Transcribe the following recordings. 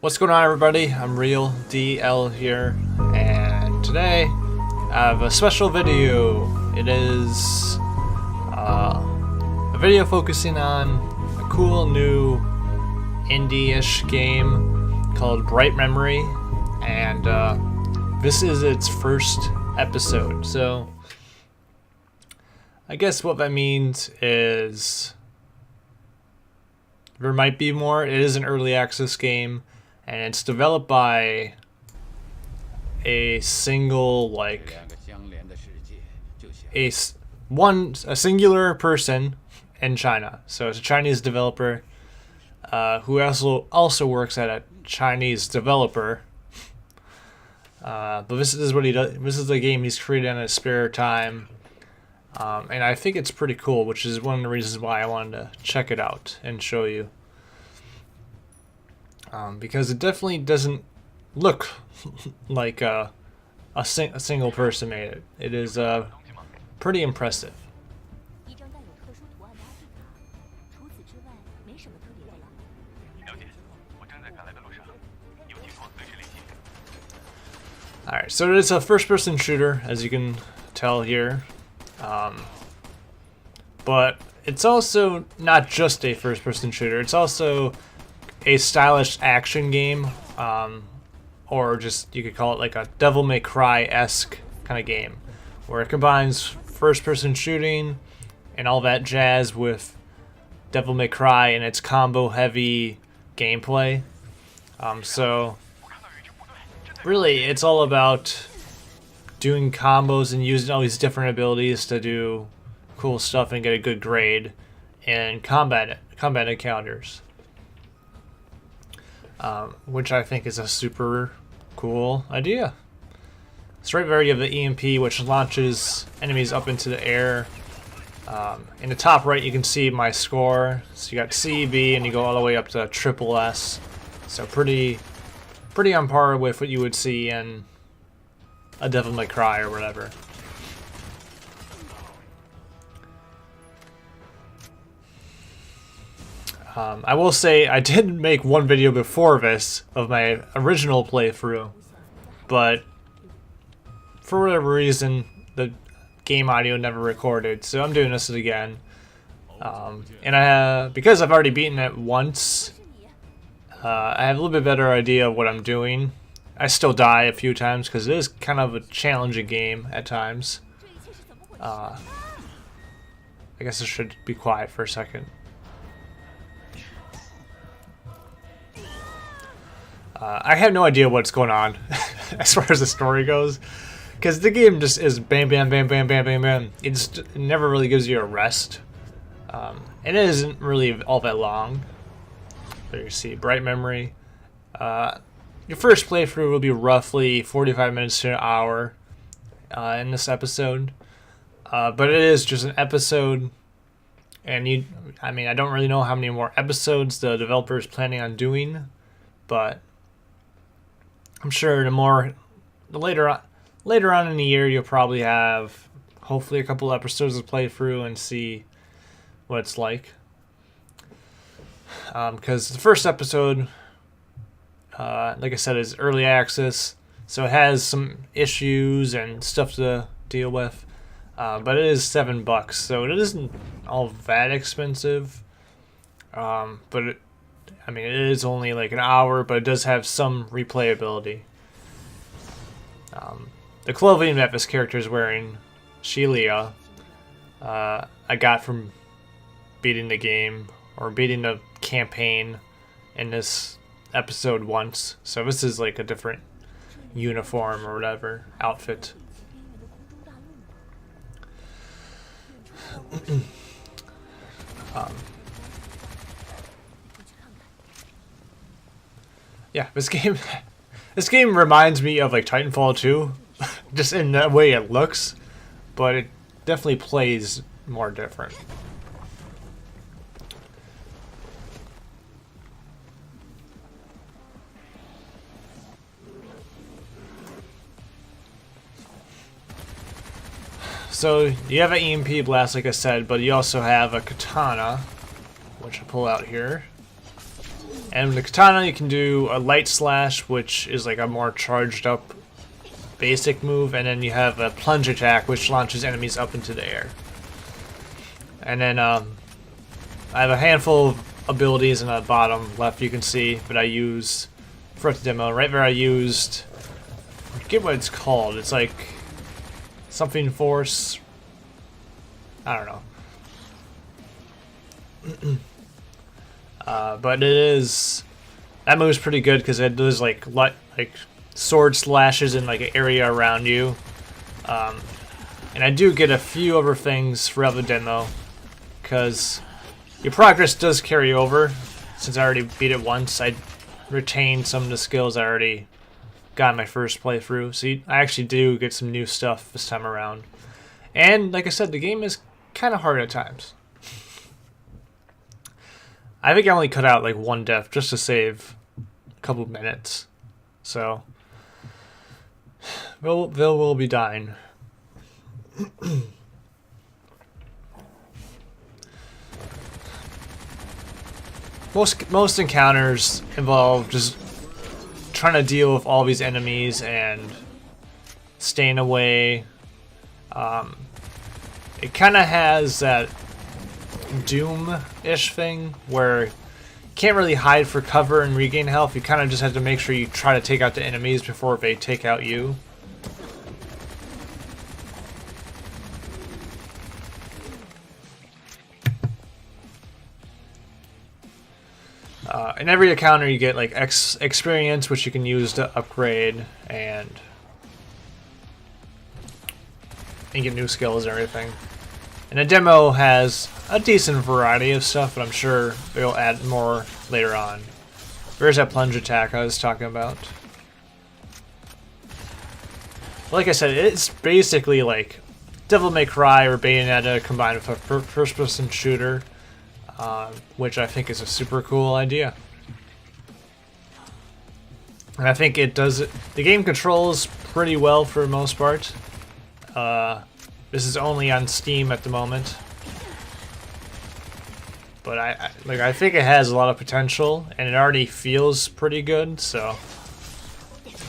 What's going on, everybody? I'm RealDL here, and today I have a special video. It is a video focusing on a cool new indie-ish game called Bright Memory, and this is its first episode. So I guess what that means is there might be more. It is an early access game, and it's developed by a single, a singular person in China. So it's a Chinese developer who also works at a Chinese developer. But this is what he does. This is the game he's created in his spare time, and I think it's pretty cool, which is one of the reasons why I wanted to check it out and show you. Because it definitely doesn't look like a single person made it. It is pretty impressive. Alright, so it's a first-person shooter, as you can tell here. But it's also not just a first-person shooter. It's also a stylish action game, or just, you could call it like a Devil May Cry-esque kind of game, where it combines first-person shooting and all that jazz with Devil May Cry and its combo-heavy gameplay. So really, it's all about doing combos and using all these different abilities to do cool stuff and get a good grade in combat encounters. Which I think is a super cool idea. So right there you have the EMP, which launches enemies up into the air. In the top right you can see my score. So you got C, B, and you go all the way up to triple S. So pretty on par with what you would see in a Devil May Cry or whatever. I will say I did make one video before this of my original playthrough, but for whatever reason the game audio never recorded, so I'm doing this again. And because I've already beaten it once, I have a little bit better idea of what I'm doing. I still die a few times because it is kind of a challenging game at times. I guess I should be quiet for a second. I have no idea what's going on as far as the story goes, because the game just is bam, bam, bam, bam, bam, bam, bam. It never really gives you a rest, and it isn't really all that long. There you see, Bright Memory. Your first playthrough will be roughly 45 minutes to an hour in this episode, but it is just an episode, and I don't really know how many more episodes the developer is planning on doing, but I'm sure later on in the year you'll probably have hopefully a couple episodes to play through and see what it's like. Because the first episode, like I said, is early access, so it has some issues and stuff to deal with. But it is $7, so it isn't all that expensive. But it is only like an hour, but it does have some replayability. The clothing that this character is wearing, Shelia, I got from beating the game, or beating the campaign in this episode once. So this is like a different uniform or whatever, outfit. Yeah, this game reminds me of like Titanfall 2, just in the way it looks, but it definitely plays more different. So you have an EMP blast, like I said, but you also have a katana, which I pull out here. And with the katana, you can do a light slash, which is like a more charged up basic move, and then you have a plunge attack, which launches enemies up into the air. And then I have a handful of abilities in the bottom left you can see, but I use for the demo. Right there I used, I forget what it's called. It's like something force. I don't know. But it is, that move's pretty good because it does like sword slashes in like an area around you. And I do get a few other things throughout the demo because your progress does carry over. Since I already beat it once, I retained some of the skills I already got in my first playthrough. So I actually do get some new stuff this time around. And like I said, the game is kind of hard at times. I think I only cut out like one death just to save a couple minutes. So Will will be dying. Most encounters involve just trying to deal with all these enemies and staying away. It kind of has that Doom-ish thing where you can't really hide for cover and regain health. You kind of just have to make sure you try to take out the enemies before they take out you. In every encounter you get like experience, which you can use to upgrade and get new skills and everything. And the demo has a decent variety of stuff, but I'm sure they'll add more later on. There's that plunge attack I was talking about. Like I said, it's basically like Devil May Cry or Bayonetta combined with a first-person shooter, which I think is a super cool idea. And I think it does it. The game controls pretty well for the most part. This is only on Steam at the moment, but I think it has a lot of potential, and it already feels pretty good. So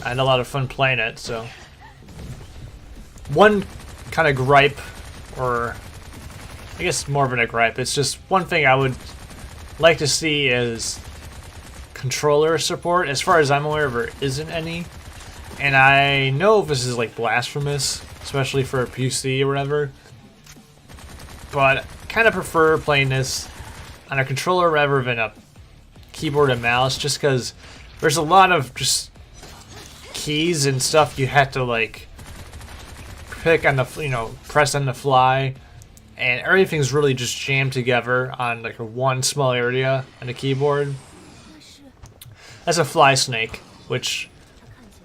I had a lot of fun playing it. So one kind of gripe, or I guess more than a gripe, it's just one thing I would like to see is controller support. As far as I'm aware, there isn't any, and I know this is like blasphemous, especially for a PC or whatever, but I kind of prefer playing this on a controller rather than a keyboard and mouse, just because there's a lot of just keys and stuff you have to like pick on the, press on the fly, and everything's really just jammed together on like one small area on the keyboard. That's a fly snake, which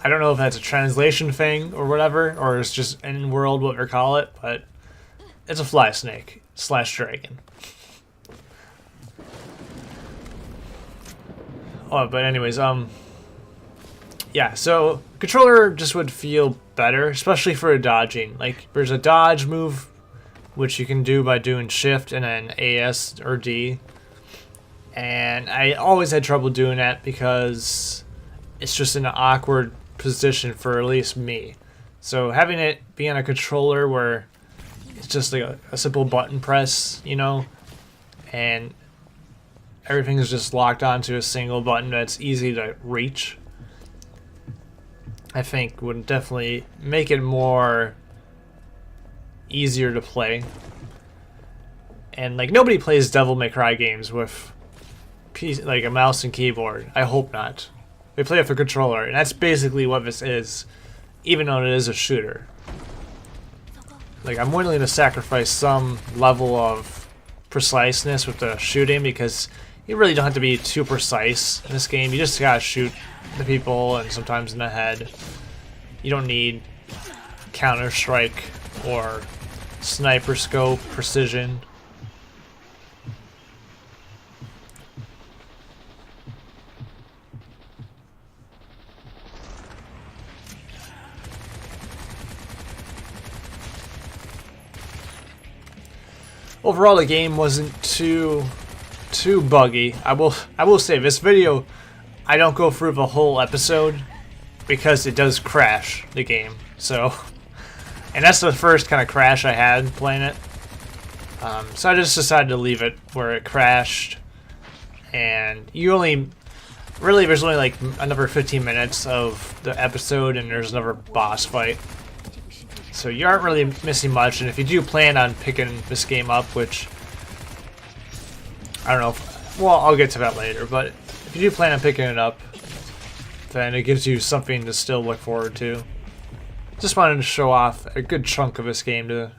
I don't know if that's a translation thing or whatever, or it's just in world what they call it, but it's a fly snake / dragon. Oh, but anyways, yeah, so controller just would feel better, especially for dodging. Like, there's a dodge move, which you can do by doing shift and then AS or D. And I always had trouble doing that because it's just in an awkward position for at least me. So having it be on a controller where it's just like a simple button press, and everything is just locked onto a single button that's easy to reach, I think would definitely make it more easier to play. And like, nobody plays Devil May Cry games with like a mouse and keyboard. I hope not. They play with a controller, and that's basically what this is, even though it is a shooter. Like, I'm willing to sacrifice some level of preciseness with the shooting, because you really don't have to be too precise in this game. You just gotta shoot the people, and sometimes in the head. You don't need Counter-Strike or sniper scope precision. Overall, the game wasn't too buggy. I will say this video I don't go through the whole episode because it does crash the game. So, and that's the first kind of crash I had playing it. So I just decided to leave it where it crashed, and you only really there's only like another 15 minutes of the episode, and there's another boss fight. So you aren't really missing much, and if you do plan on picking this game up, which I don't know, well, I'll get to that later, but if you do plan on picking it up, then it gives you something to still look forward to. Just wanted to show off a good chunk of this game to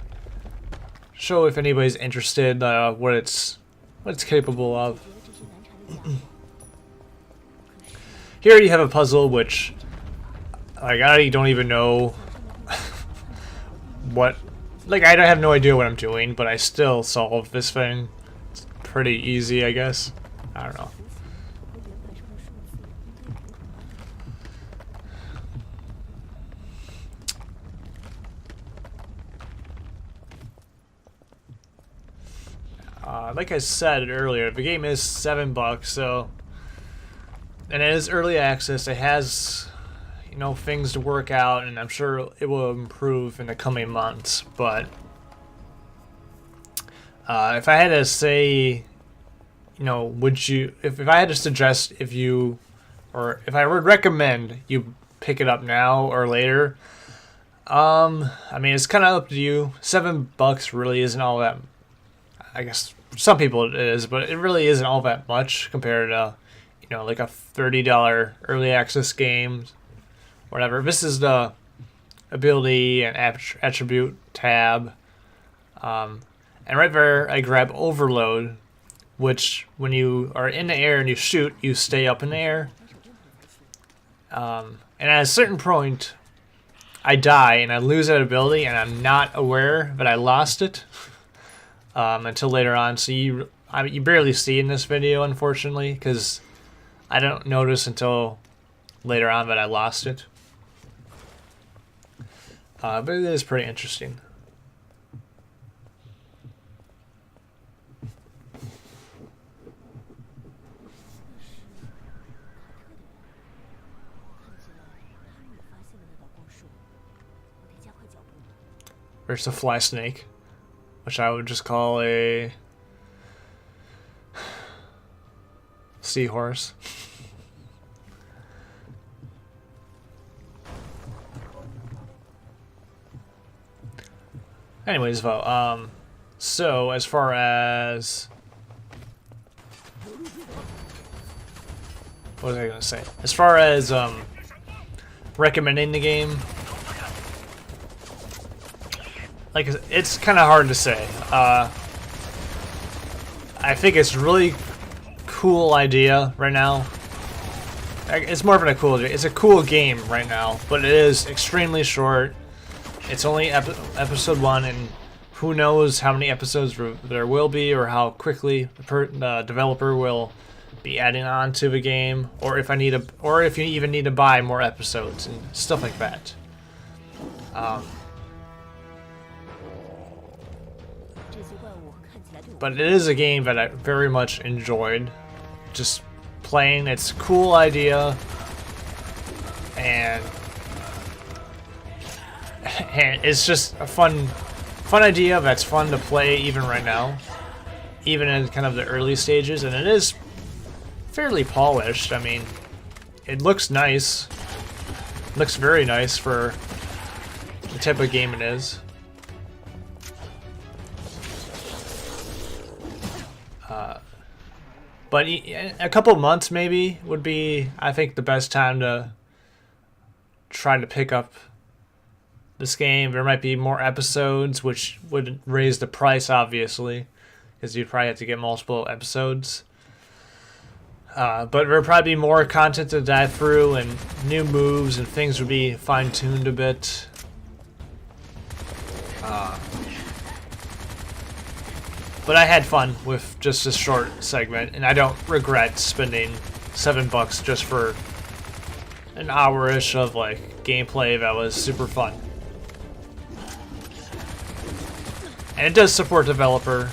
show if anybody's interested what it's capable of. Here you have a puzzle which, like, I don't even know what, like, I have no idea what I'm doing, but I still solved this thing. It's pretty easy, I guess. I don't know. Like I said earlier, the game is $7, so, and it is early access. It has, you know, things to work out, and I'm sure it will improve in the coming months. But if I had to say, you know, would you, if I had to suggest if you, or if I would recommend you pick it up now or later, I mean, it's kind of up to you. $7 really isn't all that, I guess for some people it is, but it really isn't all that much compared to, you know, like a $30 early access game, whatever. This is the ability and attribute tab, and right there I grab overload, which when you are in the air and you shoot, you stay up in the air, and at a certain point I die and I lose that ability, and I'm not aware that I lost it until later on. So you barely see in this video, unfortunately, because I don't notice until later on that I lost it. But it is pretty interesting. There's a fly snake, which I would just call a seahorse. Anyways, though, so as far as what was I gonna say? As far as recommending the game, like, it's kind of hard to say. I think it's really cool idea right now. It's more than a cool idea. It's a cool game right now, but it is extremely short. It's only episode 1, and who knows how many episodes there will be, or how quickly the developer will be adding on to the game, or if you even need to buy more episodes and stuff like that. But it is a game that I very much enjoyed just playing. It's a cool idea, and it's just a fun idea that's fun to play even right now, even in kind of the early stages. And it is fairly polished. I mean, it looks nice. It looks very nice for the type of game it is. But a couple months maybe would be, I think, the best time to try to pick up this game. There might be more episodes, which would raise the price, obviously, because you'd probably have to get multiple episodes. But there would probably be more content to dive through, and new moves and things would be fine-tuned a bit. But I had fun with just this short segment, and I don't regret spending $7 just for an hour-ish of like gameplay that was super fun. And it does support developer,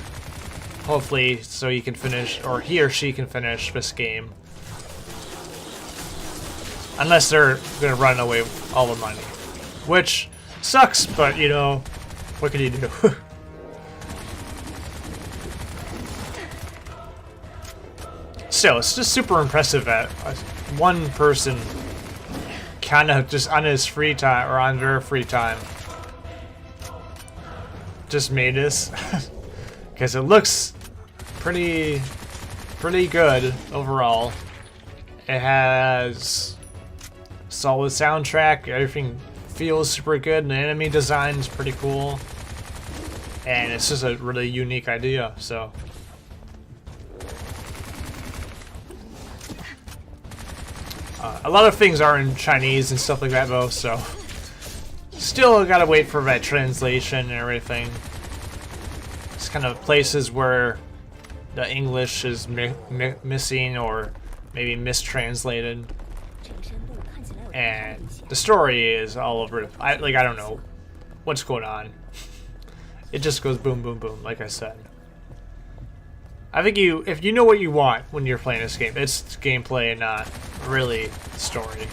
hopefully, so you can finish, or he or she can finish this game Unless they're gonna run away with all the money. Which sucks, but you know, what can you do? Still, it's just super impressive that one person kind of just on his free time, or on their free time, just made this. Because it looks pretty good overall. It has solid soundtrack, everything feels super good, and the enemy design is pretty cool. And it's just a really unique idea, so. A lot of things are in Chinese and stuff like that though, so. Still gotta wait for that translation and everything. It's kind of places where the English is missing or maybe mistranslated. And the story is all over. I don't know what's going on. It just goes boom, boom, boom, like I said. I think if you know what you want when you're playing this game, it's gameplay and not really story.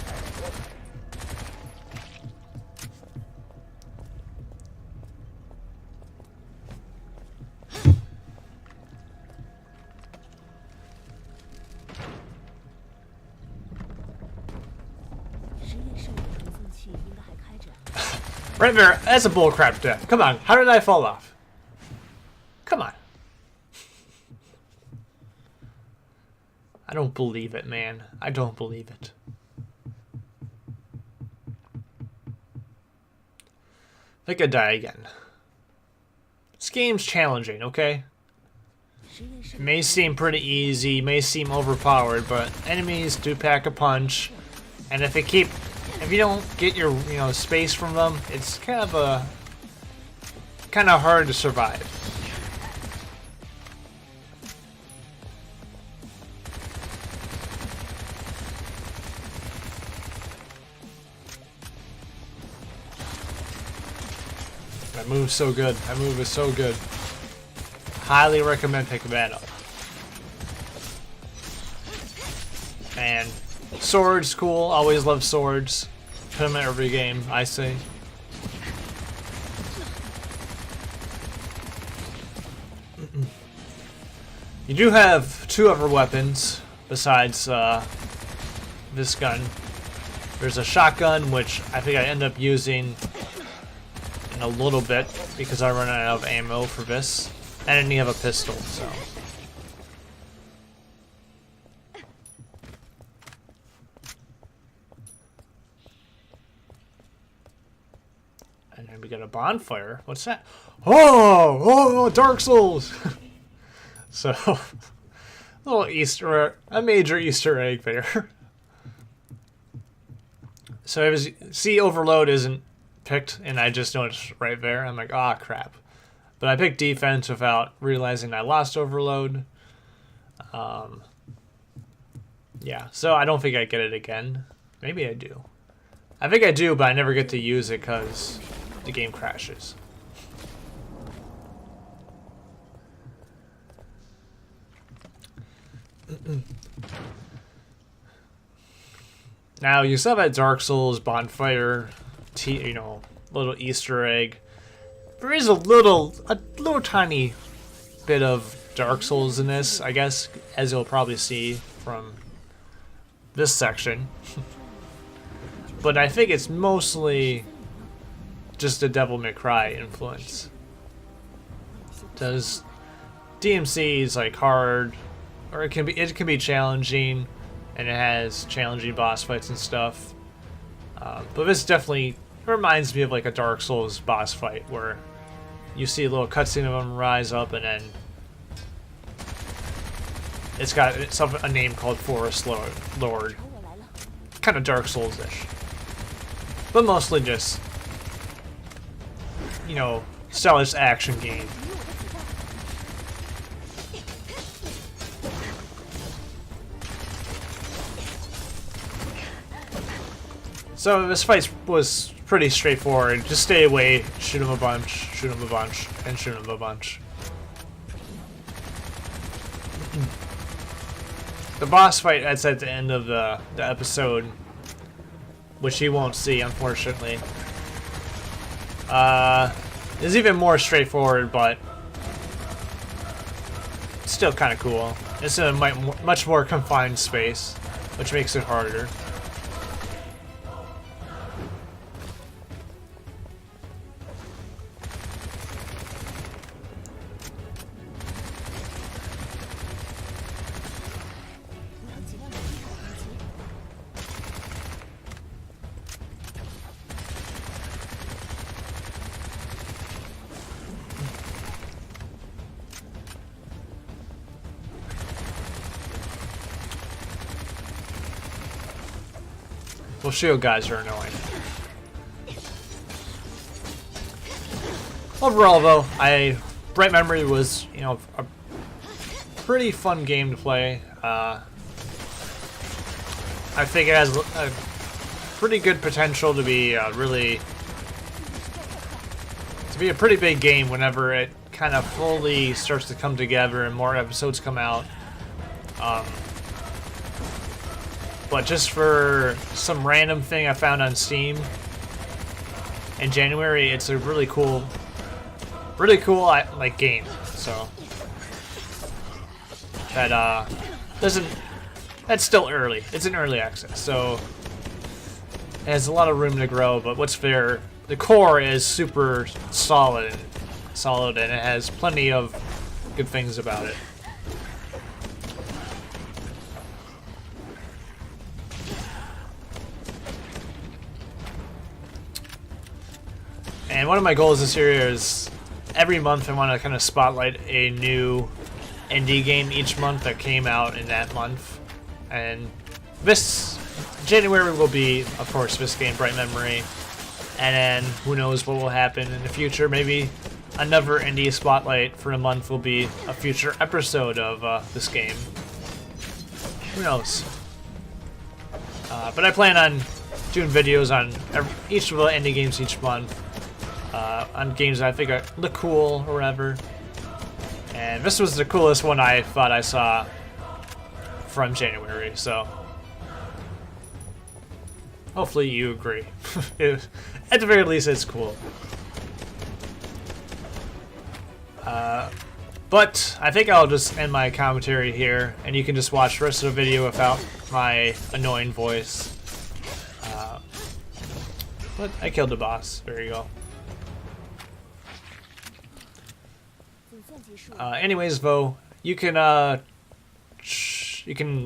Right there, that's a bullcrap death. Come on, how did I fall off? Come on. I don't believe it, man. I don't believe it. I think I die again. This game's challenging, okay? It may seem pretty easy, may seem overpowered, but enemies do pack a punch. And if you don't get your, space from them, it's kind of hard to survive. That move's so good. That move is so good. Highly recommend picking that up. And swords, cool. Always love swords. Put them in every game, I say. You do have two other weapons besides this gun. There's a shotgun, which I think I end up using in a little bit because I run out of ammo for this. And then you have a pistol, so. And then we got a bonfire. What's that? Oh, Dark Souls! So, a major Easter egg there. So see, Overload isn't picked, and I just noticed right there. I'm like, ah, crap. But I picked defense without realizing I lost Overload. Yeah, so I don't think I get it again. Maybe I do. I think I do, but I never get to use it because the game crashes. Now you saw that Dark Souls bonfire, little Easter egg. There is a little tiny bit of Dark Souls in this, I guess, as you'll probably see from this section. But I think it's mostly just a Devil May Cry influence. Does DMC is like hard, or it can be challenging, and it has challenging boss fights and stuff. But this definitely reminds me of like a Dark Souls boss fight where you see a little cutscene of them rise up, and then it's got a name called Forest Lord. Kind of Dark Souls-ish. But mostly just, stylish action game. So this fight was pretty straightforward. Just stay away, shoot him a bunch, shoot him a bunch, and shoot him a bunch. The boss fight that's at the end of the episode which you won't see, unfortunately. It's even more straightforward, but still kind of cool. It's in a much more confined space, which makes it harder. Well, shield guys are annoying. Overall, though, Bright Memory was, you know, a pretty fun game to play. I think it has a pretty good potential to be a pretty big game whenever it kind of fully starts to come together and more episodes come out. But just for some random thing I found on Steam in January, it's a really cool like game. So that that's still early. It's in early access, so it has a lot of room to grow. But what's there? The core is super solid, and it has plenty of good things about it. And one of my goals this year is every month I want to kind of spotlight a new indie game each month that came out in that month. And this January will be, of course, this game, Bright Memory. And then who knows what will happen in the future. Maybe another indie spotlight for a month will be a future episode of this game. Who knows? But I plan on doing videos on each of the indie games each month. On games that I think look cool or whatever. And this was the coolest one I thought I saw from January, so hopefully you agree. At the very least, it's cool. But I think I'll just end my commentary here, and you can just watch the rest of the video without my annoying voice. But I killed the boss. There you go. Anyways, though, you can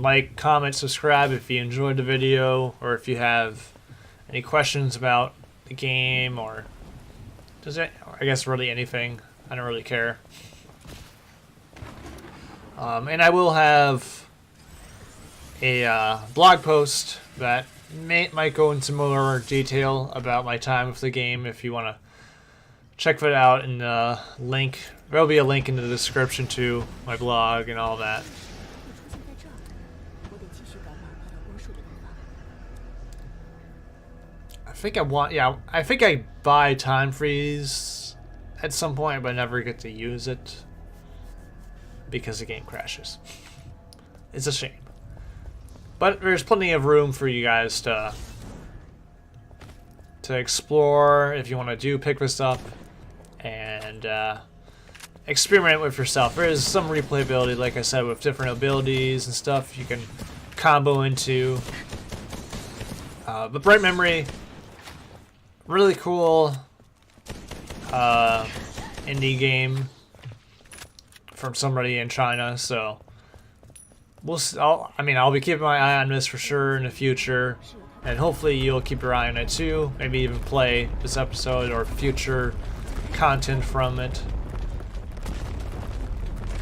like, comment, subscribe if you enjoyed the video, or if you have any questions about the game, or I guess really anything. I don't really care. And I will have a blog post that might go into more detail about my time with the game if you want to check that out, and link. There'll be a link in the description to my blog and all that. I think I buy Time Freeze at some point, but I never get to use it because the game crashes. It's a shame. But there's plenty of room for you guys to explore if you want to pick this up and experiment with yourself. There is some replayability, like I said, with different abilities and stuff you can combo into. But Bright Memory, really cool indie game from somebody in China. So I'll be keeping my eye on this for sure in the future, and hopefully you'll keep your eye on it too. Maybe even play this episode or future content from it.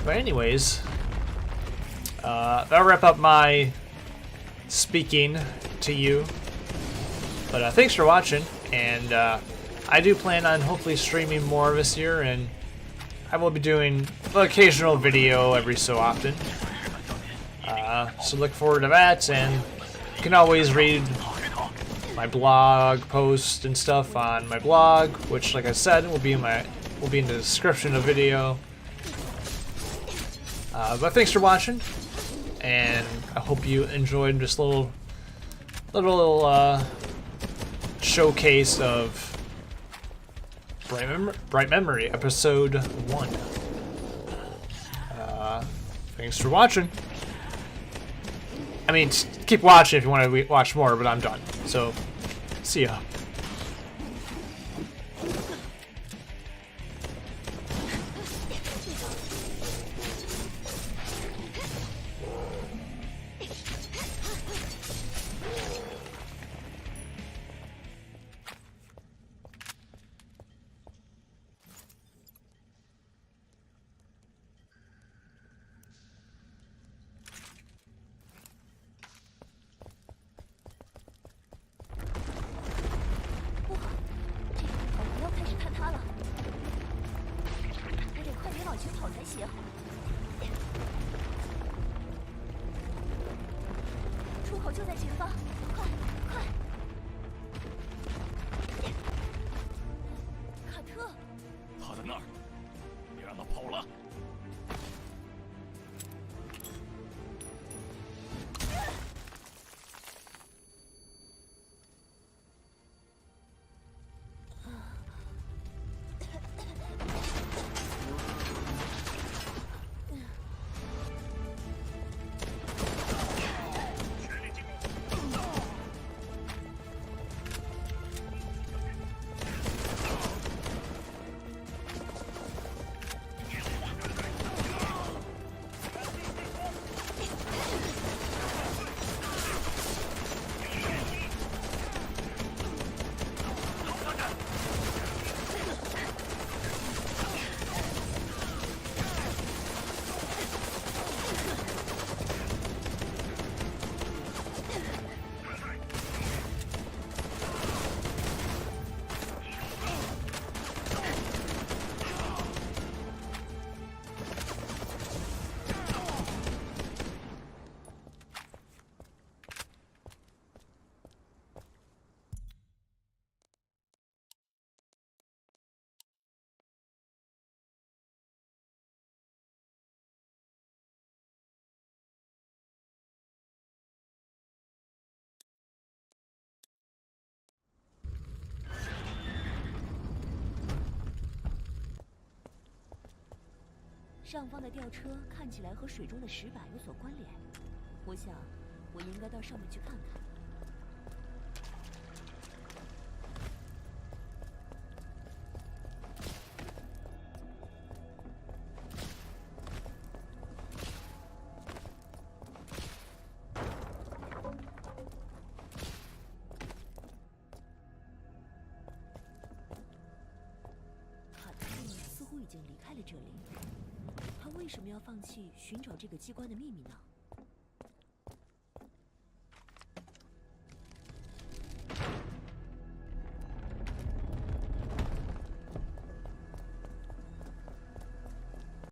But anyways, that'll wrap up my speaking to you. But thanks for watching, and I do plan on hopefully streaming more this year, and I will be doing an occasional video every so often. So look forward to that, and you can always read my blog posts and stuff on my blog, which, like I said, will be in the description of the video. But thanks for watching, and I hope you enjoyed this little showcase of Bright Memory, Episode 1. Thanks for watching. I mean, keep watching if you want to watch more, but I'm done. So, see ya.出口就在前方，快快！卡特，他在那儿，别让他跑了。上方的吊车看起来和水中的石板有所关联，我想，我应该到上面去看看。卡特似乎已经离开了这里。他为什么要放弃寻找这个机关的秘密呢？